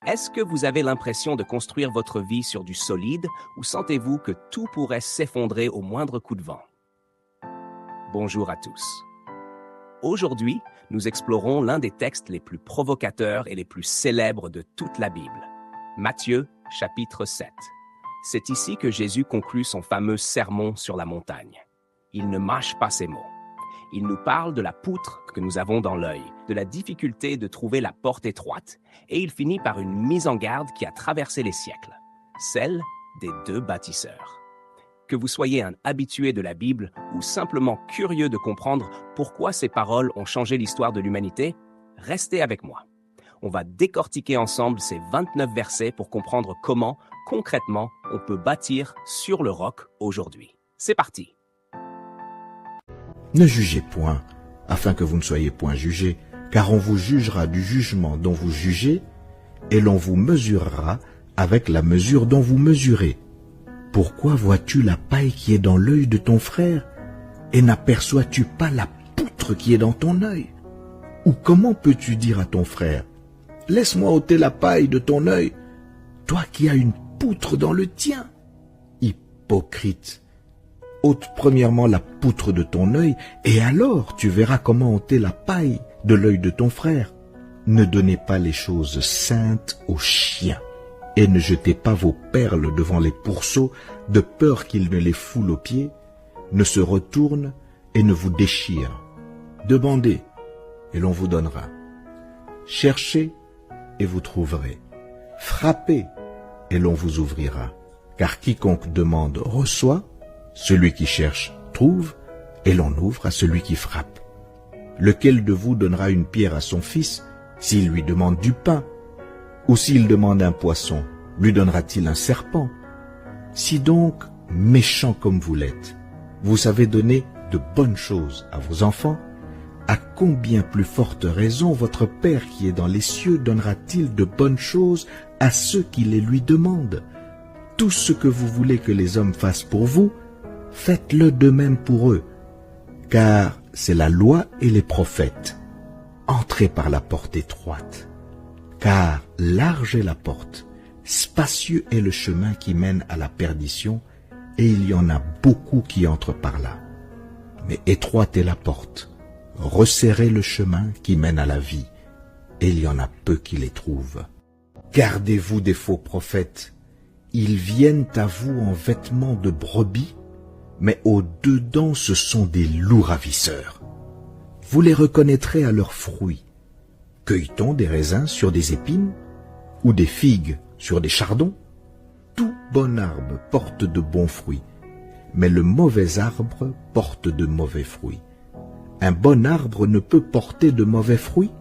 Est-ce que vous avez l'impression de construire votre vie sur du solide ou sentez-vous que tout pourrait s'effondrer au moindre coup de vent? Bonjour à tous. Aujourd'hui, nous explorons l'un des textes les plus provocateurs et les plus célèbres de toute la Bible, Matthieu, chapitre 7. C'est ici que Jésus conclut son fameux sermon sur la montagne. Il ne mâche pas ses mots. Il nous parle de la poutre que nous avons dans l'œil, de la difficulté de trouver la porte étroite, et il finit par une mise en garde qui a traversé les siècles, celle des deux bâtisseurs. Que vous soyez un habitué de la Bible ou simplement curieux de comprendre pourquoi ces paroles ont changé l'histoire de l'humanité, restez avec moi. On va décortiquer ensemble ces 29 versets pour comprendre comment, concrètement, on peut bâtir sur le roc aujourd'hui. C'est parti! Ne jugez point, afin que vous ne soyez point jugés, car on vous jugera du jugement dont vous jugez, et l'on vous mesurera avec la mesure dont vous mesurez. Pourquoi vois-tu la paille qui est dans l'œil de ton frère, et n'aperçois-tu pas la poutre qui est dans ton œil? Ou comment peux-tu dire à ton frère, « Laisse-moi ôter la paille de ton œil, toi qui as une poutre dans le tien ?» Hypocrite! Ôte premièrement la poutre de ton œil, et alors tu verras comment ôter la paille de l'œil de ton frère. Ne donnez pas les choses saintes aux chiens, et ne jetez pas vos perles devant les pourceaux, de peur qu'ils ne les foulent aux pieds, ne se retournent et ne vous déchirent. Demandez, et l'on vous donnera. Cherchez, et vous trouverez. Frappez, et l'on vous ouvrira. Car quiconque demande reçoit, celui qui cherche trouve, et l'on ouvre à celui qui frappe. Lequel de vous donnera une pierre à son fils s'il lui demande du pain? Ou s'il demande un poisson, lui donnera-t-il un serpent? Si donc, méchant comme vous l'êtes, vous savez donner de bonnes choses à vos enfants, à combien plus forte raison votre Père qui est dans les cieux donnera-t-il de bonnes choses à ceux qui les lui demandent? Tout ce que vous voulez que les hommes fassent pour vous, faites-le de même pour eux, car c'est la loi et les prophètes. Entrez par la porte étroite, car large est la porte, spacieux est le chemin qui mène à la perdition, et il y en a beaucoup qui entrent par là. Mais étroite est la porte, resserrez le chemin qui mène à la vie, et il y en a peu qui les trouvent. Gardez-vous des faux prophètes, ils viennent à vous en vêtements de brebis, mais au-dedans ce sont des loups ravisseurs. Vous les reconnaîtrez à leurs fruits. Cueille-t-on des raisins sur des épines, ou des figues sur des chardons? Tout bon arbre porte de bons fruits, mais le mauvais arbre porte de mauvais fruits. Un bon arbre ne peut porter de mauvais fruits,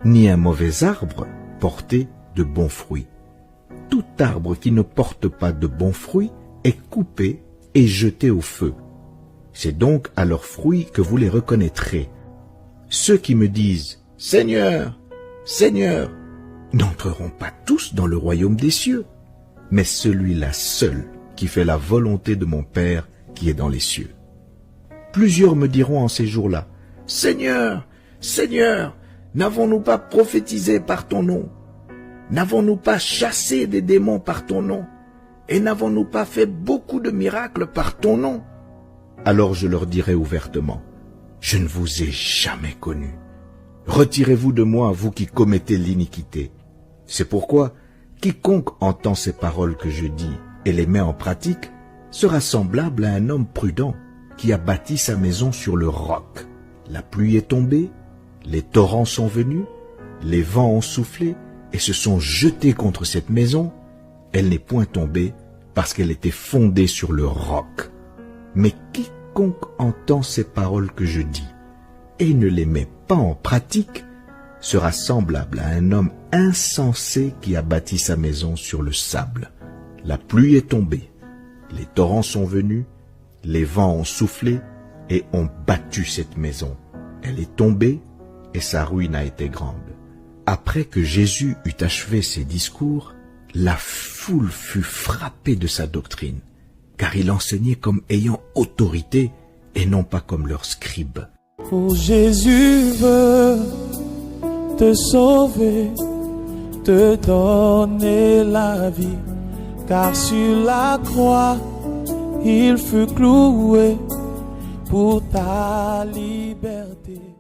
ni un mauvais arbre porter de bons fruits. Tout arbre qui ne porte pas de bons fruits est coupé et jeté au feu. C'est donc à leurs fruits que vous les reconnaîtrez. Ceux qui me disent « Seigneur, Seigneur » n'entreront pas tous dans le royaume des cieux, mais celui-là seul qui fait la volonté de mon Père qui est dans les cieux. Plusieurs me diront en ces jours-là « Seigneur, Seigneur, n'avons-nous pas prophétisé par ton nom? N'avons-nous pas chassé des démons par ton nom? Et n'avons-nous pas fait beaucoup de miracles par ton nom? » Alors je leur dirai ouvertement, « Je ne vous ai jamais connus. Retirez-vous de moi, vous qui commettez l'iniquité. » C'est pourquoi, quiconque entend ces paroles que je dis et les met en pratique, sera semblable à un homme prudent qui a bâti sa maison sur le roc. La pluie est tombée, les torrents sont venus, les vents ont soufflé et se sont jetés contre cette maison. Elle n'est point tombée parce qu'elle était fondée sur le roc. Mais quiconque entend ces paroles que je dis et ne les met pas en pratique sera semblable à un homme insensé qui a bâti sa maison sur le sable. La pluie est tombée, les torrents sont venus, les vents ont soufflé et ont battu cette maison. Elle est tombée et sa ruine a été grande. Après que Jésus eut achevé ses discours, la foule fut frappée de sa doctrine, car il enseignait comme ayant autorité et non pas comme leurs scribes. Oh, Jésus veut te sauver, te donner la vie, car sur la croix, il fut cloué pour ta liberté.